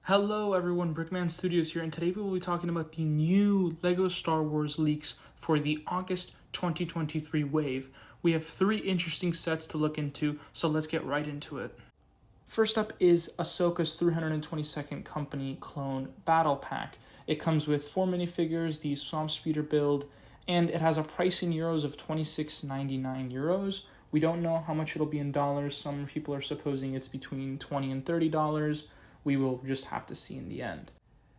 Hello everyone, Brickman Studios here, and today we will be talking about the new LEGO Star Wars leaks for the August 2023 wave. We have 3 interesting sets to look into, so let's get right into it. First up is Ahsoka's 322nd Company Clone Battle Pack. It comes with 4 minifigures, the Swamp Speeder build, and it has a price in euros of €26.99 euros. We don't know how much it'll be in dollars. Some people are supposing it's between $20 and $30. We will just have to see in the end.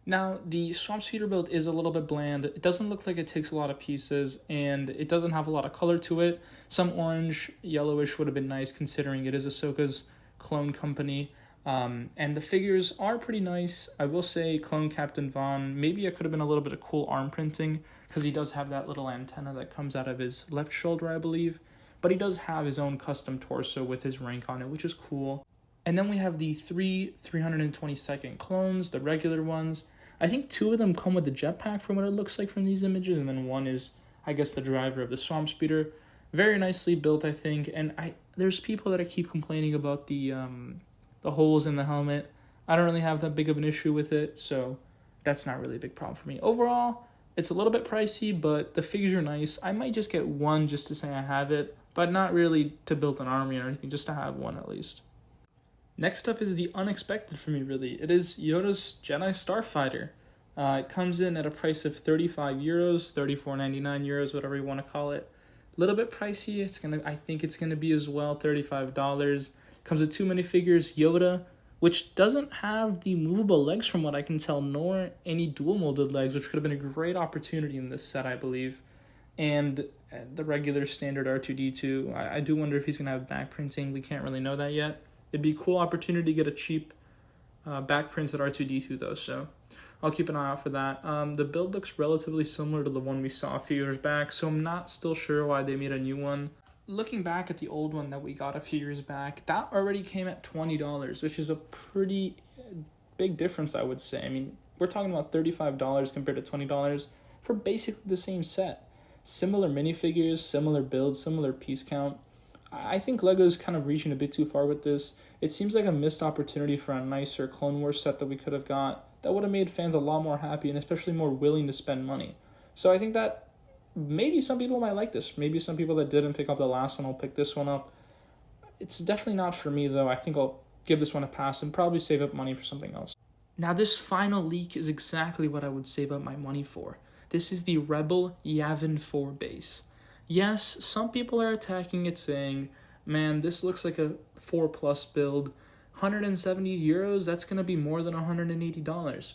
Now, the Swamp Speeder build is a little bit bland. It doesn't look like it takes a lot of pieces, and it doesn't have a lot of color to it. Some orange, yellowish would have been nice considering it is Ahsoka's clone company. And the figures are pretty nice. I will say Clone Captain Vaughn, maybe it could have been a little bit of cool arm printing, because he does have that little antenna that comes out of his left shoulder, I believe. But he does have his own custom torso with his rank on it, which is cool. And then we have the 322nd clones, the regular ones. I think 2 of them come with the jetpack from what it looks like from these images, and then 1 is, I guess, the driver of the Swamp Speeder. Very nicely built, I think, and there's people that I keep complaining about the holes in the helmet. I don't really have that big of an issue with it, so that's not really a big problem for me. Overall, it's a little bit pricey, but the figures are nice. I might just get 1 just to say I have it, but not really to build an army or anything, just to have 1 at least. Next up is the unexpected for me, really. It is Yoda's Jedi Starfighter. It comes in at a price of €35, €34.99, whatever you want to call it. A little bit pricey. I think it's gonna be as well $35. Comes with 2 minifigures, Yoda, which doesn't have the movable legs from what I can tell, nor any dual molded legs, which could have been a great opportunity in this set, I believe. And the regular standard R2-D2. I do wonder if he's gonna have back printing. We can't really know that yet. It'd be a cool opportunity to get a cheap back print at R2-D2 though, so I'll keep an eye out for that. The build looks relatively similar to the one we saw a few years back, so I'm not still sure why they made a new one. Looking back at the old one that we got a few years back, that already came at $20, which is a pretty big difference, I would say. I mean, we're talking about $35 compared to $20 for basically the same set. Similar minifigures, similar builds, similar piece count. I think LEGO's kind of reaching a bit too far with this. It seems like a missed opportunity for a nicer Clone Wars set that we could have got that would have made fans a lot more happy and especially more willing to spend money. So I think that maybe some people might like this. Maybe some people that didn't pick up the last one will pick this one up. It's definitely not for me, though. I think I'll give this one a pass and probably save up money for something else. Now, this final leak is exactly what I would save up my money for. This is the Rebel Yavin 4 base. Yes, some people are attacking it saying, man, this looks like a 4+ build. €170, that's going to be more than $180.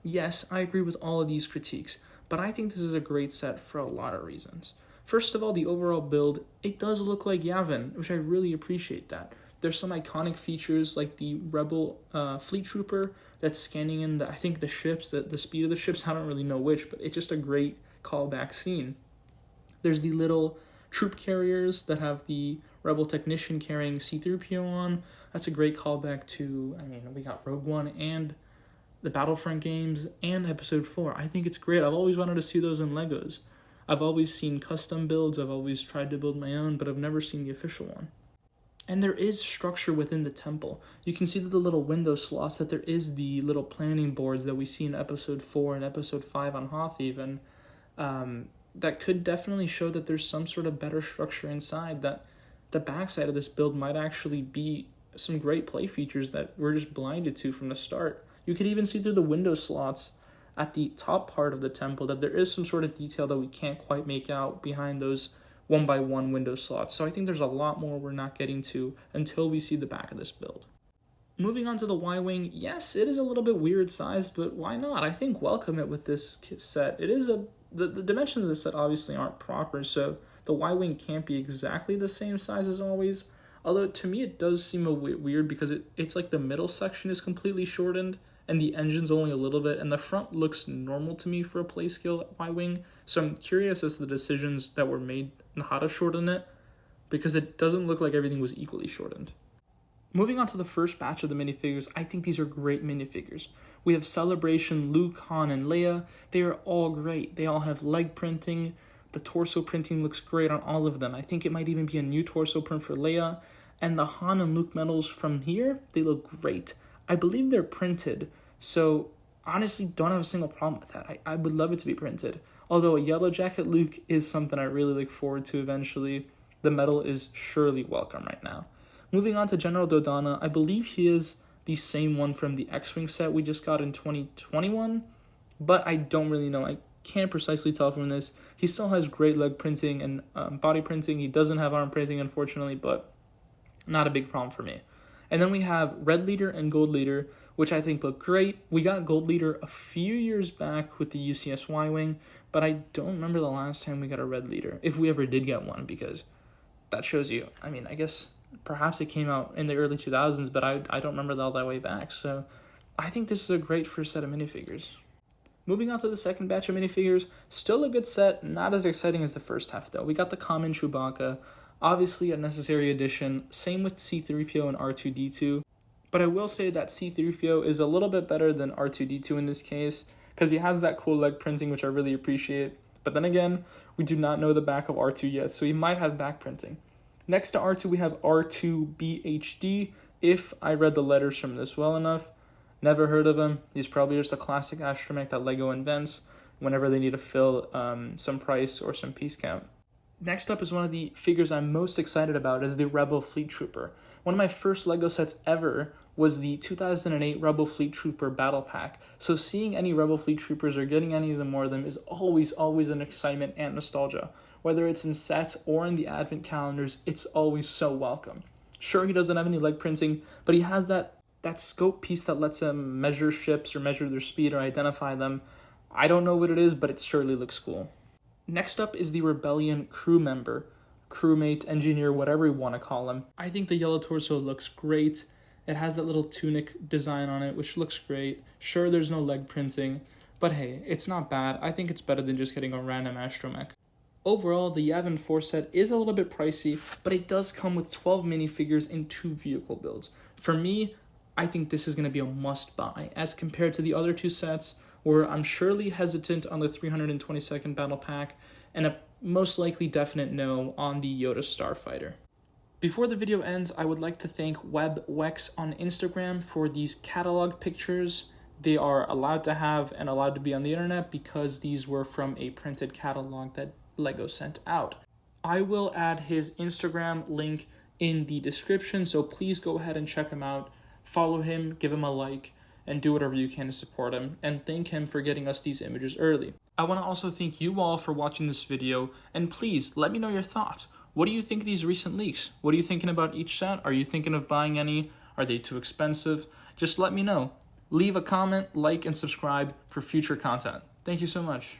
Yes, I agree with all of these critiques, but I think this is a great set for a lot of reasons. First of all, the overall build, it does look like Yavin, which I really appreciate that. There's some iconic features like the Rebel Fleet Trooper that's scanning in, I think the ships, the speed of the ships, I don't really know which, but it's just a great callback scene. There's the little troop carriers that have the Rebel technician carrying C-3PO on. That's a great callback to, we got Rogue One and the Battlefront games and Episode 4. I think it's great. I've always wanted to see those in Legos. I've always seen custom builds. I've always tried to build my own, but I've never seen the official one. And there is structure within the temple. You can see the little window slots that there is the little planning boards that we see in Episode 4 and Episode 5 on Hoth even. That could definitely show that there's some sort of better structure inside, that the backside of this build might actually be some great play features that we're just blinded to from the start. You could even see through the window slots at the top part of the temple that there is some sort of detail that we can't quite make out behind those 1x1 window slots. So I think there's a lot more we're not getting to until we see the back of this build. Moving on to the Y-Wing, yes, it is a little bit weird sized, but why not? I think welcome it with this set. It is the dimensions of the set obviously aren't proper, so the Y-Wing can't be exactly the same size as always. Although to me it does seem a bit weird because it's like the middle section is completely shortened and the engine's only a little bit, and the front looks normal to me for a play scale Y-Wing. So I'm curious as to the decisions that were made and how to shorten it, because it doesn't look like everything was equally shortened. Moving on to the first batch of the minifigures, I think these are great minifigures. We have Celebration, Luke, Han, and Leia. They are all great. They all have leg printing. The torso printing looks great on all of them. I think it might even be a new torso print for Leia. And the Han and Luke medals from here, they look great. I believe they're printed, So honestly, don't have a single problem with that. I would love it to be printed. Although a Yellow Jacket Luke is something I really look forward to eventually, the metal is surely welcome right now. Moving on to General Dodonna, I believe he is the same one from the X-Wing set we just got in 2021, but I don't really know. I can't precisely tell from this. He still has great leg printing and body printing. He doesn't have arm printing, unfortunately, but not a big problem for me. And then we have Red Leader and Gold Leader, which I think look great. We got Gold Leader a few years back with the UCS Y-Wing, but I don't remember the last time we got a Red Leader, if we ever did get one, because that shows you, I mean, I guess perhaps it came out in the early 2000s, but I don't remember all that way back. So I think this is a great first set of minifigures. Moving on to the second batch of minifigures, still a good set, not as exciting as the first half though. We got the common Chewbacca, obviously a necessary addition, same with C-3PO and R2-D2, but I will say that C-3PO is a little bit better than R2-D2 in this case, because he has that cool leg printing, which I really appreciate. But then again, we do not know the back of R2 yet, so he might have back printing. Next to R2, we have R2-BHD, if I read the letters from this well enough. Never heard of him. He's probably just a classic astromech that LEGO invents whenever they need to fill some price or some piece count. Next up is one of the figures I'm most excited about, is the Rebel Fleet Trooper. One of my first LEGO sets ever was the 2008 Rebel Fleet Trooper Battle Pack. So seeing any Rebel Fleet Troopers or getting any of them more of them is always an excitement and nostalgia. Whether it's in sets or in the advent calendars, it's always so welcome. Sure, he doesn't have any leg printing, but he has that scope piece that lets him measure ships or measure their speed or identify them. I don't know what it is, but it surely looks cool. Next up is the Rebellion crew member, crewmate, engineer, whatever you want to call him. I think the yellow torso looks great. It has that little tunic design on it, which looks great. Sure, there's no leg printing, but hey, it's not bad. I think it's better than just getting a random astromech. Overall, the Yavin 4 set is a little bit pricey, but it does come with 12 minifigures and 2 vehicle builds. For me, I think this is going to be a must-buy, as compared to the other 2 sets, where I'm surely hesitant on the 322nd Battle Pack, and a most likely definite no on the Yoda Starfighter. Before the video ends, I would like to thank WebWex on Instagram for these catalog pictures. They are allowed to have and allowed to be on the internet because these were from a printed catalog that LEGO sent out. I will add his Instagram link in the description, so please go ahead and check him out. Follow him, give him a like, and do whatever you can to support him, and thank him for getting us these images early. I want to also thank you all for watching this video, and please let me know your thoughts. What do you think of these recent leaks? What are you thinking about each set? Are you thinking of buying any? Are they too expensive? Just let me know. Leave a comment, like, and subscribe for future content. Thank you so much.